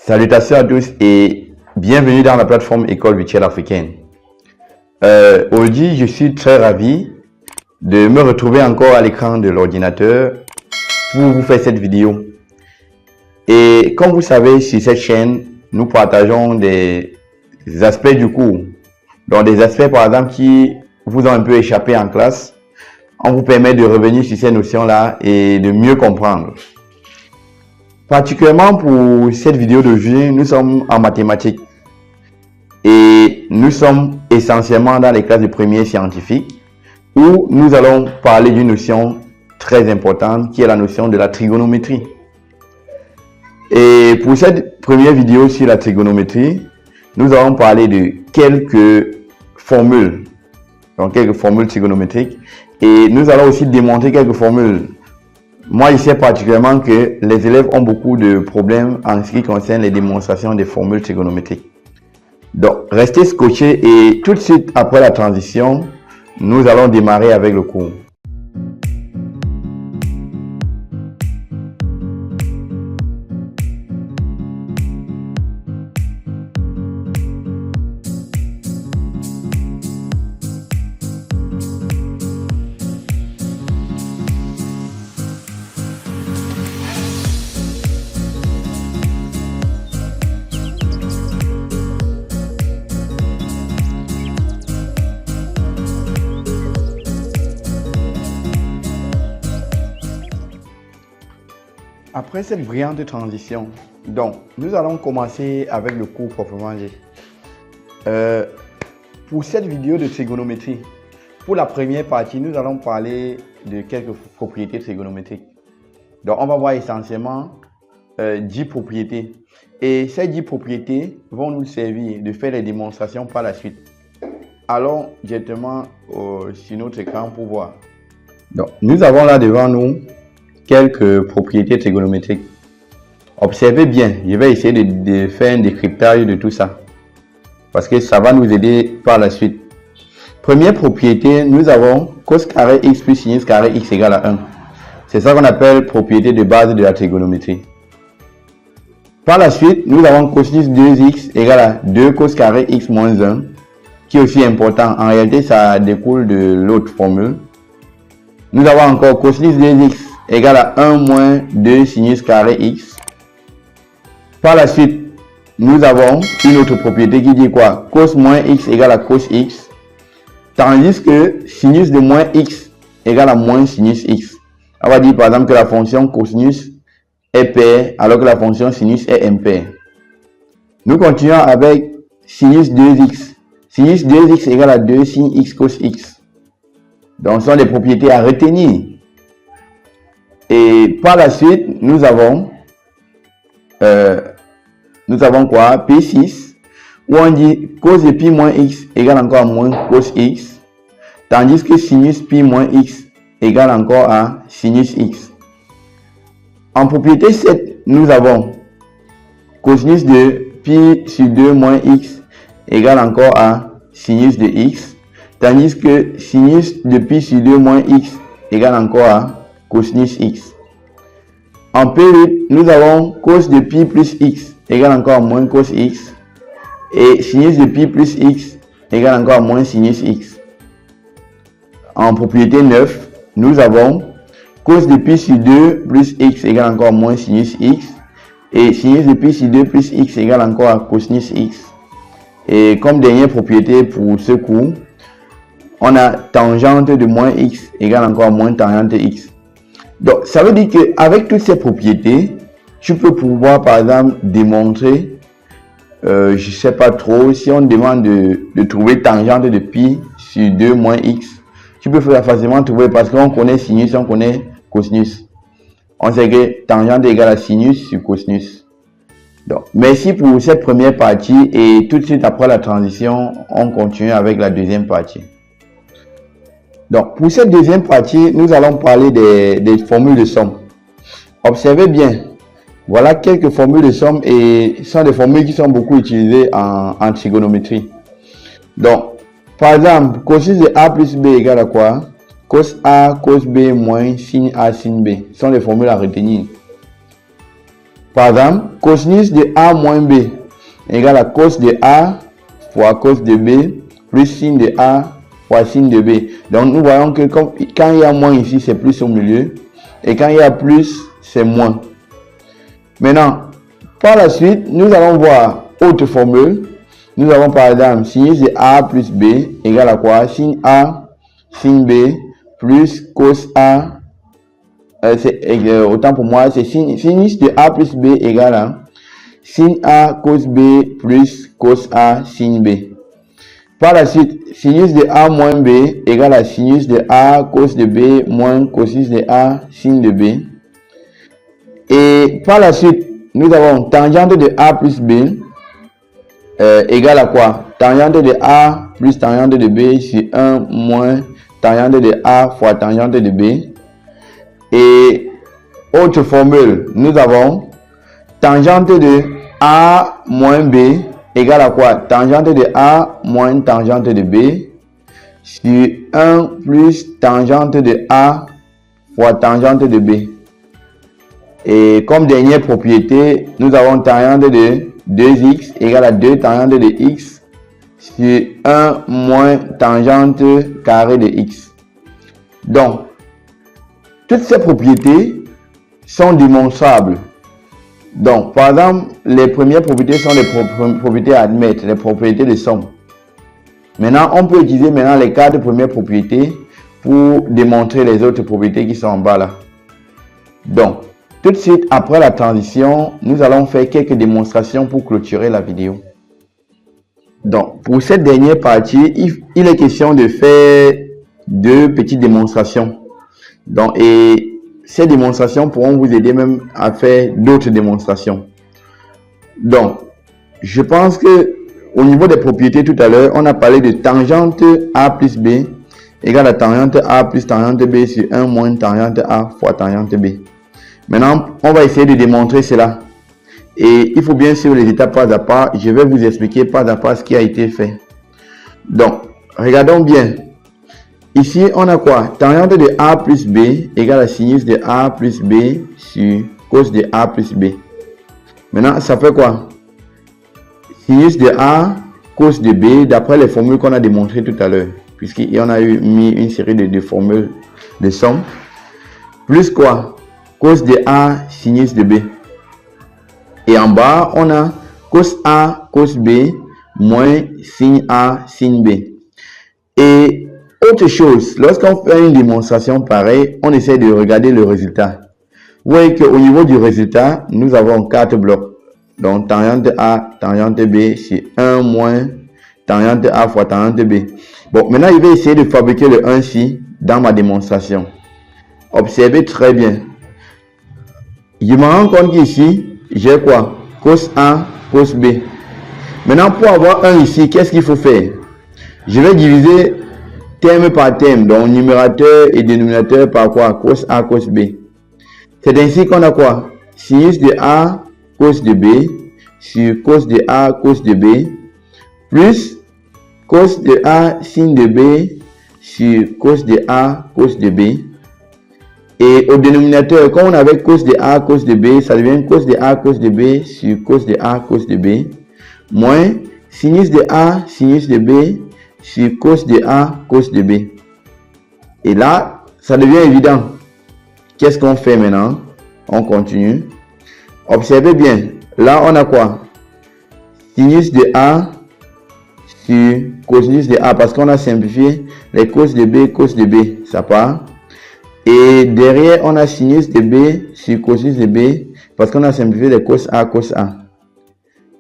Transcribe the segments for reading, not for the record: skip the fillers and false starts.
Salutations à tous et bienvenue dans la plateforme École Virtuelle Africaine. Aujourd'hui, je suis très ravi de me retrouver encore à l'écran de l'ordinateur pour vous faire cette vidéo. Et comme vous savez, sur cette chaîne, nous partageons des aspects du cours. Donc des aspects par exemple qui vous ont un peu échappé en classe. On vous permet de revenir sur ces notions-là et de mieux comprendre. Particulièrement pour cette vidéo d'aujourd'hui, nous sommes en mathématiques et nous sommes essentiellement dans les classes de première scientifique où nous allons parler d'une notion très importante qui est la notion de la trigonométrie. Et pour cette première vidéo sur la trigonométrie, nous allons parler de quelques formules, donc quelques formules trigonométriques, et nous allons aussi démontrer quelques formules. Moi, je sais particulièrement que les élèves ont beaucoup de problèmes en ce qui concerne les démonstrations des formules trigonométriques. Donc, restez scotchés et tout de suite après la transition, nous allons démarrer avec le cours. Après cette brillante transition, donc, nous allons commencer avec le cours proprement dit. Pour cette vidéo de trigonométrie, pour la première partie, nous allons parler de quelques propriétés trigonométriques. Donc, on va voir essentiellement 10 propriétés. Et ces 10 propriétés vont nous servir de faire les démonstrations par la suite. Allons directement sur notre écran pour voir. Donc, nous avons là devant nous quelques propriétés trigonométriques. Observez bien, je vais essayer de faire un décryptage de tout ça parce que ça va nous aider par la suite. Première propriété, nous avons cos carré x plus sinus carré x égale à 1. C'est ça qu'on appelle propriété de base de la trigonométrie. Par la suite, nous avons cosinus 2x égale à 2 cos carré x moins 1 qui est aussi important. En réalité, ça découle de l'autre formule. Nous avons encore cosinus 2x égale à 1 moins 2 sinus carré x. Par la suite, nous avons une autre propriété qui dit quoi? Cos moins x égale à cos x. Tandis que sinus de moins x égale à moins sinus x. On va dire par exemple que la fonction cosinus est paire alors que la fonction sinus est impaire. Nous continuons avec sinus 2x. Sinus 2x égale à 2 sin x cos x. Donc ce sont des propriétés à retenir. Et par la suite, nous avons quoi? P6, où on dit cos de pi moins x égale encore à moins cos x, tandis que sinus pi moins x égale encore à sinus x. En propriété 7, nous avons cosinus de pi sur 2 moins x égale encore à sinus de x, tandis que sinus de pi sur 2 moins x égale encore à cosinus x. En P8, nous avons cos de pi plus x égale encore à moins cos x et sinus de pi plus x égale encore à moins sinus x. En propriété 9, nous avons cos de pi sur 2 plus x égale encore à moins sinus x et sinus de pi sur 2 plus x égale encore à cosinus x. Et comme dernière propriété pour ce cours, on a tangente de moins x égale encore à moins tangente x. Donc, ça veut dire qu'avec toutes ces propriétés, tu peux pouvoir, par exemple, démontrer, je sais pas trop, si on demande de trouver tangente de pi sur 2 moins x, tu peux facilement trouver parce qu'on connaît sinus, on connaît cosinus. On sait que tangente égale à sinus sur cosinus. Donc, merci pour cette première partie et tout de suite après la transition, on continue avec la deuxième partie. Donc, pour cette deuxième partie, nous allons parler des formules de somme. Observez bien, voilà quelques formules de somme et ce sont des formules qui sont beaucoup utilisées en trigonométrie. Donc, par exemple, cosinus de a plus b égale à quoi? Cos a, cos b moins sin a, sin b. Ce sont des formules à retenir. Par exemple, cosinus de A moins B égale à cos de A fois cos de B plus sin de A fois sin de B. Donc nous voyons que quand il y a moins ici, c'est plus au milieu. Et quand il y a plus, c'est moins. Maintenant, par la suite, nous allons voir autre formule. Nous avons par exemple sinus de A plus B égale à quoi? Sin A, sin B plus cos A. Autant pour moi, c'est sinus de A plus B égale à sin A cos B plus cos A sin B. Par la suite, sinus de A moins B égale à sinus de A cos de B moins cosinus de A sin de B. Et par la suite, nous avons tangente de A plus B égale à quoi? Tangente de A plus tangente de B sur 1 moins tangente de A fois tangente de B. Et autre formule, nous avons tangente de A moins B égale à quoi? Tangente de A moins tangente de B sur 1 plus tangente de A fois tangente de B. Et comme dernière propriété, nous avons tangente de 2x égale à 2 tangente de x sur 1 moins tangente carré de x. Donc, toutes ces propriétés sont démonstrables. Donc, par exemple, les premières propriétés sont les propriétés à admettre, les propriétés de somme. Maintenant, on peut utiliser maintenant les 4 premières propriétés pour démontrer les autres propriétés qui sont en bas là. Donc, tout de suite après la transition, nous allons faire quelques démonstrations pour clôturer la vidéo. Donc, pour cette dernière partie, il est question de faire 2 petites démonstrations. Donc, et ces démonstrations pourront vous aider même à faire d'autres démonstrations. Donc, je pense que au niveau des propriétés tout à l'heure, on a parlé de tangente A plus B égale à tangente A plus tangente B sur 1 moins tangente A fois tangente B. Maintenant, on va essayer de démontrer cela. Et il faut bien suivre les étapes pas à pas. Je vais vous expliquer pas à pas ce qui a été fait. Donc, regardons bien. Ici, on a quoi? Tangente de A plus B égale à sinus de A plus B sur cos de A plus B. Maintenant, ça fait quoi? Sinus de A, cos de B, d'après les formules qu'on a démontrées tout à l'heure. Puisqu'il y en a mis une série de formules de somme. Plus quoi? Cos de A, sinus de B. Et en bas, on a cos A, cos B, moins sin A, sin B. Et autre chose, lorsqu'on fait une démonstration pareille, on essaie de regarder le résultat. Vous voyez qu'au niveau du résultat, nous avons 4 blocs. Donc, tangente A, tangente B, c'est 1 moins tangente A fois tangente B. Bon, maintenant, je vais essayer de fabriquer le 1-ci dans ma démonstration. Observez très bien. Je me rends compte qu'ici, j'ai quoi? Cos A, cos B. Maintenant, pour avoir 1 ici, qu'est-ce qu'il faut faire? Je vais diviser terme par terme, donc numérateur et dénominateur par quoi? Cos A, cos B. C'est ainsi qu'on a quoi? Sinus de A, cos de B, sur cos de A, cos de B, plus cos de A, sin de B, sur cos de A, cos de B. Et au dénominateur, quand on avait cos de A, cos de B, ça devient cos de A, cos de B, sur cos de A, cos de B, moins sinus de A, sinus de B, sur cos de A, cos de B. Et là, ça devient évident. Qu'est-ce qu'on fait maintenant? On continue. Observez bien. Là, on a quoi? Sinus de A sur cosinus de A, parce qu'on a simplifié les cos de B, cos de B. Ça part. Et derrière, on a sinus de B sur cosinus de B, parce qu'on a simplifié les cos A, cos A.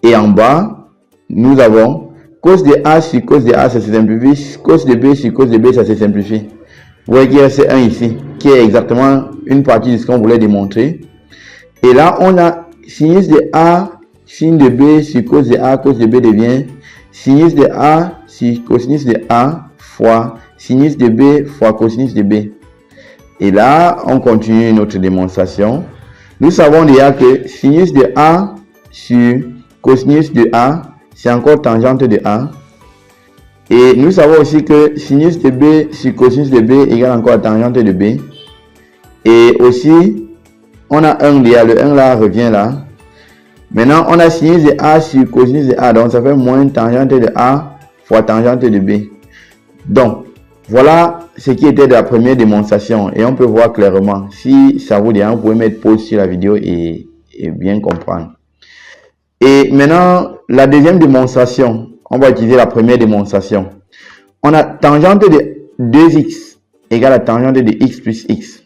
Et en bas, nous avons cos de A sur cos de A, ça se simplifie. Cos de B sur cos de B, ça se simplifie. Vous voyez qu'il reste 1 ici, qui est exactement une partie de ce qu'on voulait démontrer. Et là, on a sinus de A, sin de B sur cos de A, cos de B devient sinus de A sur cosinus de A fois sinus de B fois cosinus de B. Et là, on continue notre démonstration. Nous savons déjà que sinus de A sur cosinus de A, c'est encore tangente de A. Et nous savons aussi que sinus de B sur cosinus de B égale encore tangente de B. Et aussi, on a 1 déjà, le 1 là revient là. Maintenant, on a sinus de A sur cosinus de A. Donc, ça fait moins tangente de A fois tangente de B. Donc, voilà ce qui était de la première démonstration. Et on peut voir clairement. Si ça vous dérange, vous pouvez mettre pause sur la vidéo et bien comprendre. Et maintenant, la deuxième démonstration. On va utiliser la première démonstration. On a tangente de 2x égale à tangente de x plus x.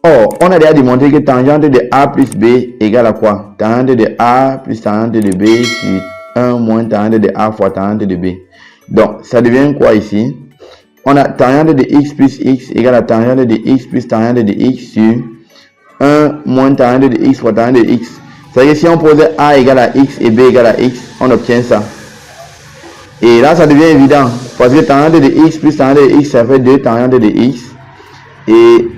Or, on a déjà démontré que tangente de A plus B égale à quoi? Tangente de A plus tangente de B sur 1 moins tangente de A fois tangente de B. Donc, ça devient quoi ici? On a tangente de x plus x égale à tangente de x plus tangente de x sur 1 moins tangente de x fois tangente de x. C'est-à-dire que si on posait A égale à x et B égale à x, on obtient ça. Et là, ça devient évident. Parce que tangente de x plus tangente de x, ça fait 2 tangente de x. Et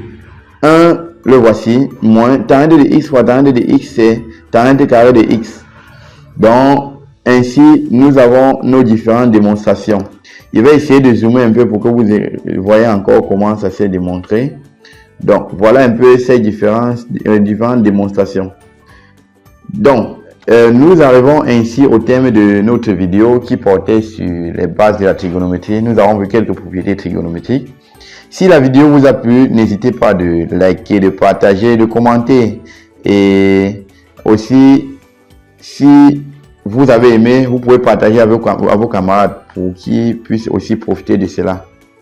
1, le voici, moins tangente de x fois tangente de x, c'est tangente carré de x. Donc, ainsi, nous avons nos différentes démonstrations. Je vais essayer de zoomer un peu pour que vous voyez encore comment ça s'est démontré. Donc, voilà un peu ces différentes démonstrations. Donc, nous arrivons ainsi au terme de notre vidéo qui portait sur les bases de la trigonométrie. Nous avons vu quelques propriétés trigonométriques. Si la vidéo vous a plu, n'hésitez pas de liker, de partager, de commenter. Et aussi, si vous avez aimé, vous pouvez partager avec vos camarades pour qu'ils puissent aussi profiter de cela.